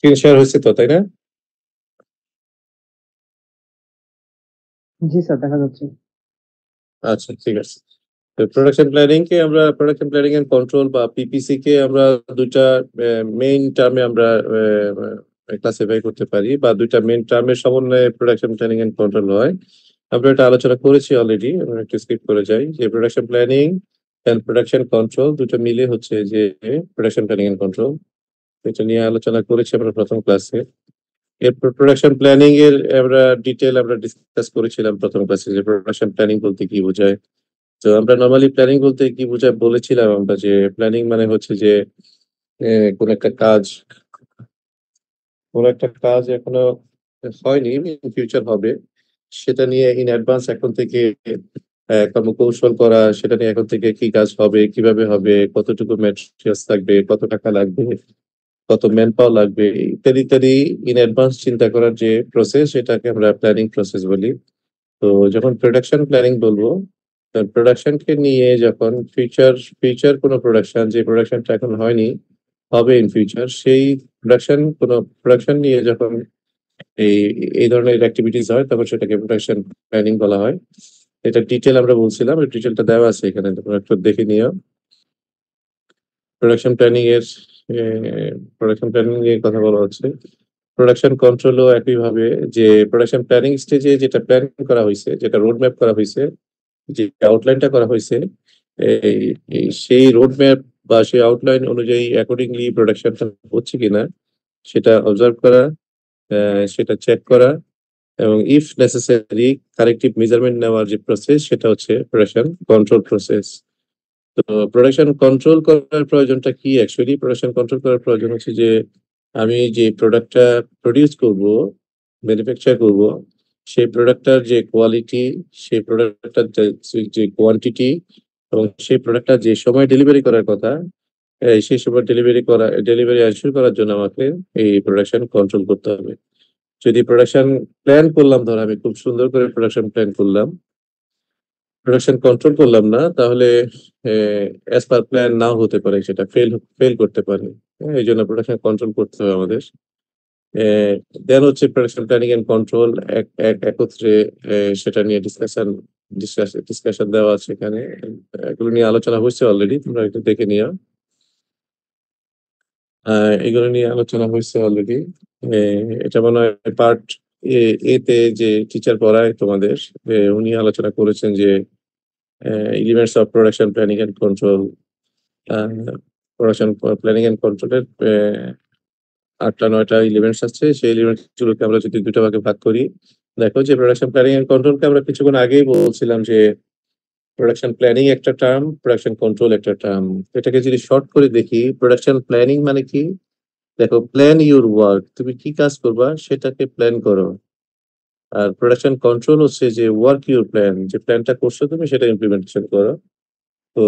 Screen share হয়েছে তো, তাই না? জি স্যার, দেখা যাচ্ছে। আচ্ছা, ঠিক আছে। তো প্রোডাকশন প্ল্যানিং এন্ড কন্ট্রোল বা পিপিসি কে আমরা দুইটা মেইন টার্মে আমরা ক্লাসিফাই করতে পারি, বা দুইটা মেইন টার্মের সমন্বয়ে প্রোডাকশন প্ল্যানিং এন্ড কন্ট্রোল হয়। আমরা এটা আলোচনা করেছি অলরেডি, আমরা একটু স্কিপ করে যাই। যে production planning and production control দুটো মিলে হচ্ছে যে প্রোডাকশন প্ল্যানিং এন্ড কন্ট্রোল। এটা নিয়ে আলোচনা করেছি আমরা প্রথম ক্লাসে। এরপর প্রোডাকশন প্ল্যানিং এর আমরা ডিসকাস করেছিলাম প্রথম ক্লাসে, যে প্রোডাকশন প্ল্যানিং বলতে কি বোঝায়। তো আমরা নর্মালি প্ল্যানিং বলতে কি বোঝায় বলেছিলাম আমরা, যে প্ল্যানিং মানে হচ্ছে যে কোন একটা কাজ এখনো হয়নি, ফিউচার হবে, সেটা নিয়ে ইন অ্যাডভান্স এখন থেকে কর্মকৌশল করা, সেটা নিয়ে এখন থেকে কি কাজ হবে, কিভাবে হবে, কতটুকু ম্যাটেরিয়ালস লাগবে, কত টাকা লাগবে, কত ম্যান পাওয়ার লাগবে, ইত্যাদি ইত্যাদি ইন অ্যাডভান্স চিন্তা করার যে প্রসেস, সেটাকে আমরা প্ল্যানিং প্রসেস বলি। তো যখন প্রোডাকশন প্ল্যানিং বলবো, প্রোডাকশনকে নিয়ে যখন ফিউচার কোনো প্রোডাকশন, যে প্রোডাকশনটা এখন হয়নি, হবে ইন ফিউচার, সেই প্রোডাকশন নিয়ে যখন এই এই ধরনের অ্যাক্টিভিটিস হয়, তখন সেটাকে প্রোডাকশন প্ল্যানিং বলা হয়। এটা ডিটেল আমরা বলছিলাম, এই ডিটেলটা দেওয়া আছে এখানে, তোমরা একটু দেখে নিও। প্রোডাকশন প্ল্যানিং এর প্রোডাকশন প্ল্যানিং এর কথা বলা হচ্ছে। প্রোডাকশন কন্ট্রোলও একইভাবে, যে প্রোডাকশন প্ল্যানিং স্টেজে যেটা প্ল্যান করা হয়েছে, যেটা রোড ম্যাপ করা হয়েছে, যে আউটলাইনটা করা হয়েছে, এই সেই রোড ম্যাপ বা সেই আউটলাইন অনুযায়ী অ্যাকর্ডিংলি প্রোডাকশনটা হচ্ছে কিনা সেটা অবজার্ভ করা, সেটা চেক করা, এবং ইফ নেসেসারি কারেক্টিভ মেজারমেন্ট নেওয়ার যে প্রসেস, সেটা হচ্ছে প্রোডাকশন কন্ট্রোল প্রসেস। তো প্রোডাকশন কন্ট্রোল করার প্রয়োজনটা কি? অ্যাকচুয়ালি প্রোডাকশন কন্ট্রোল করার প্রয়োজন হচ্ছে যে আমি যে প্রোডাক্টটা প্রডিউস করব, ম্যানুফ্যাকচার করব, সেই প্রোডাক্টটার যে কোয়ালিটি, সেই প্রোডাক্টটার যে কোয়ান্টিটি, এবং সেই প্রোডাক্টটা যে সময় ডেলিভারি করার কথা, সেই সময় ডেলিভারি এনশিওর করার জন্য আমাকে এই প্রোডাকশন কন্ট্রোল করতে হবে। যদি প্রোডাকশন প্ল্যান করলাম, ধর আমি খুব সুন্দর করে প্রোডাকশন প্ল্যান করলাম, প্রোডাকশন কন্ট্রোল করলাম না, তাহলে অ্যাজ পার প্ল্যান নাও হতে পারে, সেটা ফেল করতে পারে। এই জন্য প্রোডাকশন কন্ট্রোল করতে হবে আমাদের। দেন হচ্ছে প্রোডাকশন প্ল্যানিং এন্ড কন্ট্রোল একত্রে, সেটা নিয়ে ডিসকাশন দেওয়া আছে এখানে। এগুলো নিয়ে আলোচনা হয়েছে অলরেডি, তোমরা একটু দেখে নিও। এগুলো নিয়ে আলোচনা হয়েছে অলরেডি। এটা মনে হয় পার্ট এতে, যে টিচার পড়ায় তোমাদের, উনি আলোচনা করেছেন যে elements of production planning and control. Production planning and কন্ট্রোলের 8টা 9টা এলিমেন্টস আছে। সেই এলিমেন্টস গুলোকে আমরা যদি দুটো ভাগে ভাগ করি, দেখো যে প্রোডাকশন প্ল্যানিং এন্ড কন্ট্রোলকে আমরা কিছুক্ষণ আগেই বলছিলাম যে প্রোডাকশন প্ল্যানিং একটা টার্ম, প্রোডাকশন কন্ট্রোল একটা টার্ম। এটাকে যদি শর্ট করে দেখি, প্রোডাকশন প্ল্যানিং মানে কি? দেখো, প্ল্যান ইউর ওয়ার্ক, তুমি কি কাজ করবা সেটাকে প্ল্যান করো। আর প্রোডাকশন কন্ট্রোল হচ্ছে যে ওয়ার্ক ইউর প্ল্যান, যে প্ল্যানটা করছো তুমি সেটা ইমপ্লিমেন্টেশন করো। তো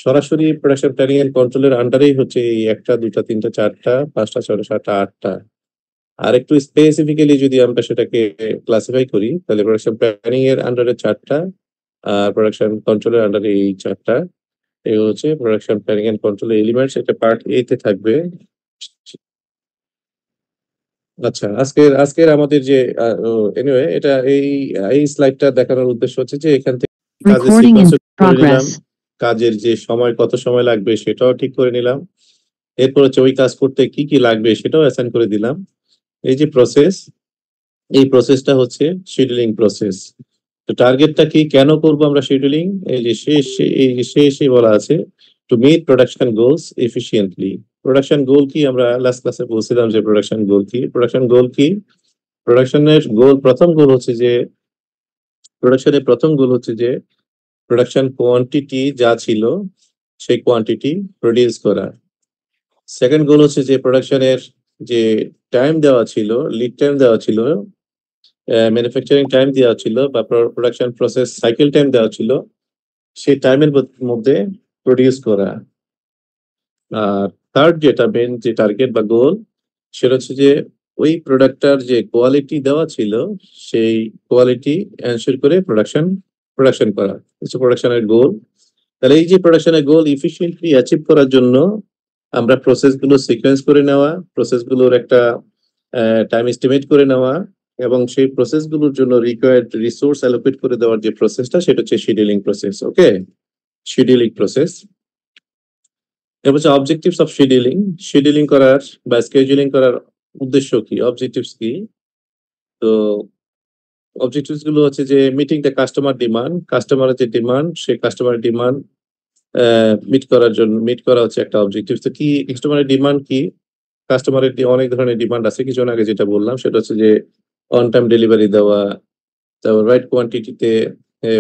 সরাসরি প্রোডাকশন প্ল্যানিং এন্ড কন্ট্রোলের আন্ডারেই হচ্ছে এই 1টা 2টা 3টা 4টা 5টা 6টা 7টা 8টা। আর একটু স্পেসিফিক্যালি যদি আমরা সেটাকে ক্লাসিফাই করি, তাহলে প্রোডাকশন প্ল্যানিং এর আন্ডারে 4টা, আর প্রোডাকশন কন্ট্রোলের আন্ডারে এই 4টা। এগুলো হচ্ছে প্রোডাকশন প্ল্যানিং এন্ড কন্ট্রোলের এলিমেন্টস। এটা পার্ট এ তে থাকবে। আচ্ছা, আজকের আমাদের যে এনিওয়ে, এটা এই স্লাইডটা দেখানোর উদ্দেশ্য হচ্ছে যে এখান থেকে কাজের Recording in সিকোয়েন্স করে নিলাম, progress. কাজের যে সময়, কত সময় লাগবে সেটাও ঠিক করে নিলাম। এরপর হচ্ছে ওই কাজ করতে কি কি লাগবে সেটাও অ্যাসাইন করে দিলাম। এই যে প্রসেস, এই প্রসেসটা হচ্ছে শিডিউলিং প্রসেস। তো টার্গেটটা কি, কেন করব আমরা শিডিউলিং? এই যে শেষে বলা আছে to meet production goals efficiently. Production goal কি? আমরা লাস্ট ক্লাসে বলছিলাম যে প্রোডাকশন গোল কি। প্রোডাকশনের গোল, প্রথম গোল হচ্ছে যে প্রোডাকশন কোয়ান্টিটি যা ছিল সেই কোয়ান্টিটি প্রডিউস করা। সেকেন্ড গোল হচ্ছে যে প্রোডাকশনের যে টাইম দেওয়া ছিল, লিড টাইম দেওয়া ছিল, ম্যানুফ্যাকচারিং টাইম দেওয়া ছিল, বা প্রোডাকশন প্রসেস সাইকেল টাইম দেওয়া ছিল, সেই টাইমের মধ্যে প্রডিউস করা। আর থার্ড যেটা মেন যে টার্গেট বা গোল, সেটা হচ্ছে যে ওই প্রোডাক্টটার যে কোয়ালিটি দেওয়া ছিল, সেই কোয়ালিটি এনশিওর করে প্রোডাকশন করা হচ্ছে প্রোডাকশনের গোল। তাহলে এই যে প্রোডাকশনের গোল ইফিশিয়েন্টলি অ্যাচিভ করার জন্য আমরা প্রসেসগুলো সিকোয়েন্স করে নেওয়া, প্রসেসগুলোর একটা টাইম এস্টিমেট করে নেওয়া এবং সেই প্রসেসগুলোর জন্য রিকোয়ার্ড রিসোর্স অ্যালোকেট করে দেওয়ার যে প্রসেসটা সেটা হচ্ছে শিডিউলিং প্রসেস। ওকে, শিডিউলিং প্রসেস। এবার হচ্ছে অবজেক্টিভস অফ শিডিউলিং। শিডিউলিং করার বা স্কেজুলিং করার উদ্দেশ্য কি, অবজেক্টিভস কি? তো অবজেক্টিভস গুলো হচ্ছে যে মিটিং দ্য কাস্টমার ডিমান্ড, কাস্টমারের যে ডিমান্ড সেই কাস্টমারের ডিমান্ড মিট করা হচ্ছে একটা অবজেক্টিভ। তো কি কাস্টমারের ডিমান্ড কি? কাস্টমারের অনেক ধরনের ডিমান্ড আছে, কিছুক্ষণ আগে যেটা বললাম সেটা হচ্ছে যে অন টাইম ডেলিভারি দেওয়া, তারপর রাইট কোয়ান্টিটিতে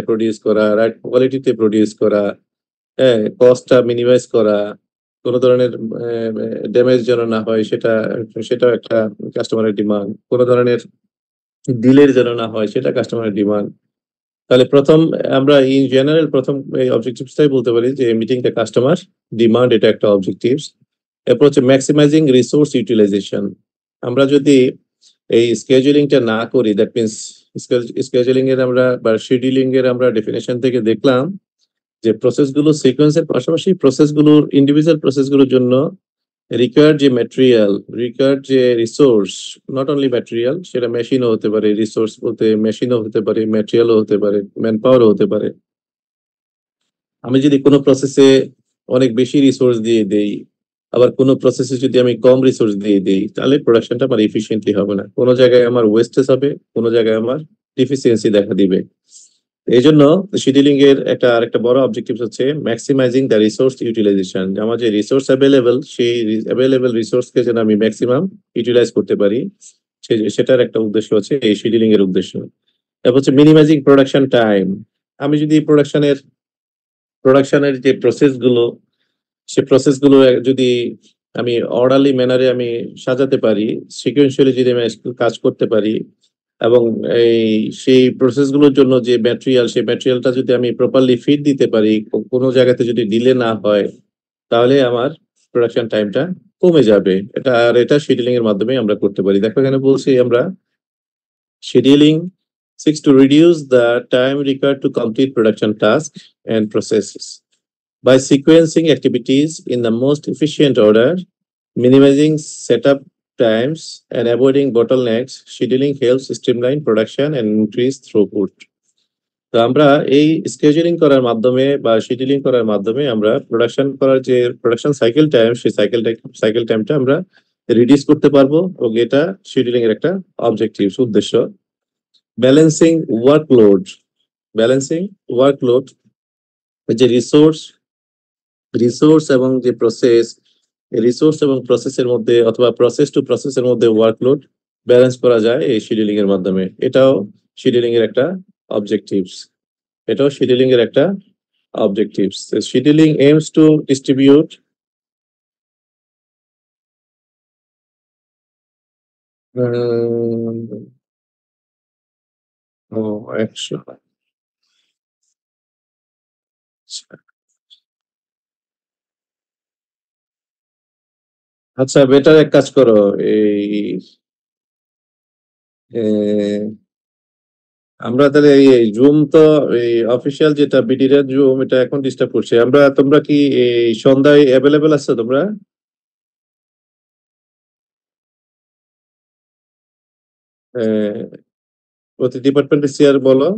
প্রডিউস করা, রাইট কোয়ালিটিতে প্রডিউস করা, হ্যাঁ, কস্টটা মিনিমাইজ করা, কোনো ধরনের ড্যামেজ যেন না হয় সেটা, সেটাও একটা কাস্টমারের ডিমান্ড। কোনো ধরনের ডিলের যেন না হয় সেটা কাস্টমারের ডিমান্ড। তাহলে প্রথম আমরা ইন জেনারেল প্রথম এই অবজেক্টিভসটাই বলতে পারি যে মিটিং দ্য কাস্টমার ডিমান্ড, এটা একটা অবজেক্টিভস। এরপর হচ্ছে ম্যাক্সিমাইজিং রিসোর্স ইউটিলাইজেশন। আমরা যদি এই স্কেজুলিংটা না করি, দ্যাট মিনস স্কেজুলিং এর আমরা বা শিডিউলিং এর আমরা ডেফিনেশন থেকে দেখলাম যে প্রসেসগুলো সিকোয়েন্সের পাশাপাশি প্রসেসগুলোর ইন্ডিভিজুয়াল প্রসেসগুলোর জন্য রিকোয়ার্ড যে ম্যাটেরিয়াল, রিকোয়ার্ড যে রিসোর্স, নট অনলি ম্যাটেরিয়াল, সেটা মেশিনও হতে পারে, রিসোর্স বলতে মেশিনও হতে পারে, ম্যাটেরিয়ালও হতে পারে, ম্যান পাওয়ারও হতে পারে। আমি যদি কোনো প্রসেসে অনেক বেশি রিসোর্স দিয়ে দেই, আবার কোনো প্রসেসে যদি আমি কম রিসোর্স দিয়ে দেই, তাহলে প্রোডাকশনটা আমার এফিসিয়েন্টলি হবে না। কোনো জায়গায় আমার ওয়েস্টেজ হবে, কোনো জায়গায় আমার ডিফিসিয়েন্সি দেখা দিবে। এই জন্য শিডিউলিং এর একটা আরেকটা বড় অবজেক্টিভ হচ্ছে ম্যাক্সিমাইজিং দ্য রিসোর্স ইউটিলাইজেশন। আমার যে রিসোর্স অ্যাভেলেবল সেই অ্যাভেলেবল রিসোর্সকে যেন আমি ম্যাক্সিমাম ইউটিলাইজ করতে পারি, সেটার একটা উদ্দেশ্য হচ্ছে এই শিডিউলিং এর উদ্দেশ্য। তারপর হচ্ছে মিনিমাইজিং প্রোডাকশন টাইম। আমি যদি প্রোডাকশনের যে প্রসেসগুলো, সে প্রসেসগুলো যদি আমি অর্ডারলি ম্যানারে আমি সাজাতে পারি, সিকোয়েন্সিয়ালি যদি আমি কাজ করতে পারি এবং এই সেই প্রসেসগুলোর জন্য যে ম্যাটেরিয়াল, সেই ম্যাটেরিয়ালটা যদি আমি প্রপারলি ফিট দিতে পারি, কোনো জায়গাতে যদি ডিলে না হয়, তাহলে আমার প্রোডাকশন টাইমটা কমে যাবে। এটা শিডিউলিং এর মাধ্যমে আমরা করতে পারি। দেখো এখানে বলছি আমরা scheduling seeks to reduce the time required to complete production tasks and processes. By sequencing activities in the most efficient order, minimizing setup times, and avoiding bottlenecks, scheduling helps streamline production and increase throughput. তো আমরা এই scheduling করার মাধ্যমে বা scheduling করার মাধ্যমে আমরা production cycle time, সেই সাইকেল টাইমটা আমরা রিডিউস করতে পারবো এবং এটা শিডিউলিং এর একটা অবজেক্টিভ উদ্দেশ্য। ব্যালেন্সিং ওয়ার্কলোড, ব্যালেন্সিং ওয়ার্কলোড যে রিসোর্স এবং যে রিসোর্স এবং প্রসেসের মধ্যে অথবা প্রসেস টু প্রসেসের মধ্যে ওয়ার্কলোড ব্যালেন্স করা যায় এই শিডিউলিং এর মাধ্যমে। এটাও শিডিউলিং এর একটা অবজেক্টিভস। এটাও শিডিউলিং এর একটা objectives. Scheduling aims to distribute ও 100। আচ্ছা, বেটার এক কাজ করো, এই আমরা তাহলে এই জুম তো এই অফিসিয়াল যেটা বিডির জুম, এটা এখন ডিস্টার্ব করছে। তোমরা কি এই সন্ধ্যায় অ্যাভেলেবেল আছো তোমরা? প্রতি ডিপার্টমেন্টের সিআর বলো।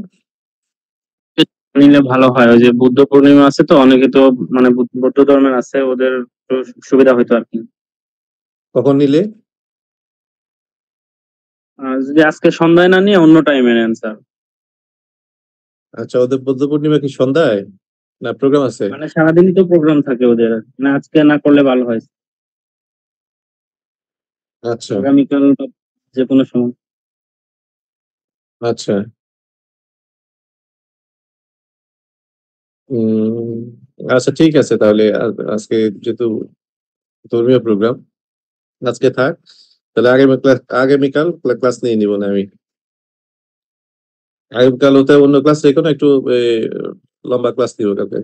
নিলে ভালো হয়, ওই যে বুদ্ধ পূর্ণিমা আছে তো, অনেকে তো মানে বৌদ্ধ ধর্মের আছে, ওদের একটু সুবিধা হইতো আর কি। কখন নিলে? যদি আজকে সন্ধ্যায় না নিয়ে অন্য টাইমে নেন স্যার। আচ্ছা, ওদের বুদ্ধ পূর্ণিমা কি সন্ধ্যায় না প্রোগ্রাম আছে? মানে সারাদিনই তো প্রোগ্রাম থাকে ওদের, না আজকে না করলে ভালো হয়। আচ্ছা আগামীকাল বা যে কোনো সময়। আচ্ছা। উম আচ্ছা ঠিক আছে তাহলে, আজকে যেহেতু ধর্মীয় প্রোগ্রাম, আজকে থাক। তাহলে আগামীকাল ক্লাস নিয়ে নিব না আমি। আগামীকাল হতে অন্য ক্লাস রেখো না, একটু লম্বা ক্লাস নিব কালকে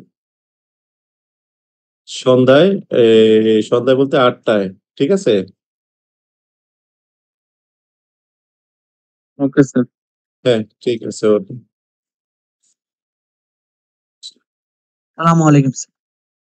সন্ধ্যায়। সন্ধ্যায় বলতে 8টায়, ঠিক আছে? Okay sir. হ্যাঁ ঠিক আছে, ওকে। আসসালামু আলাইকুম স্যার।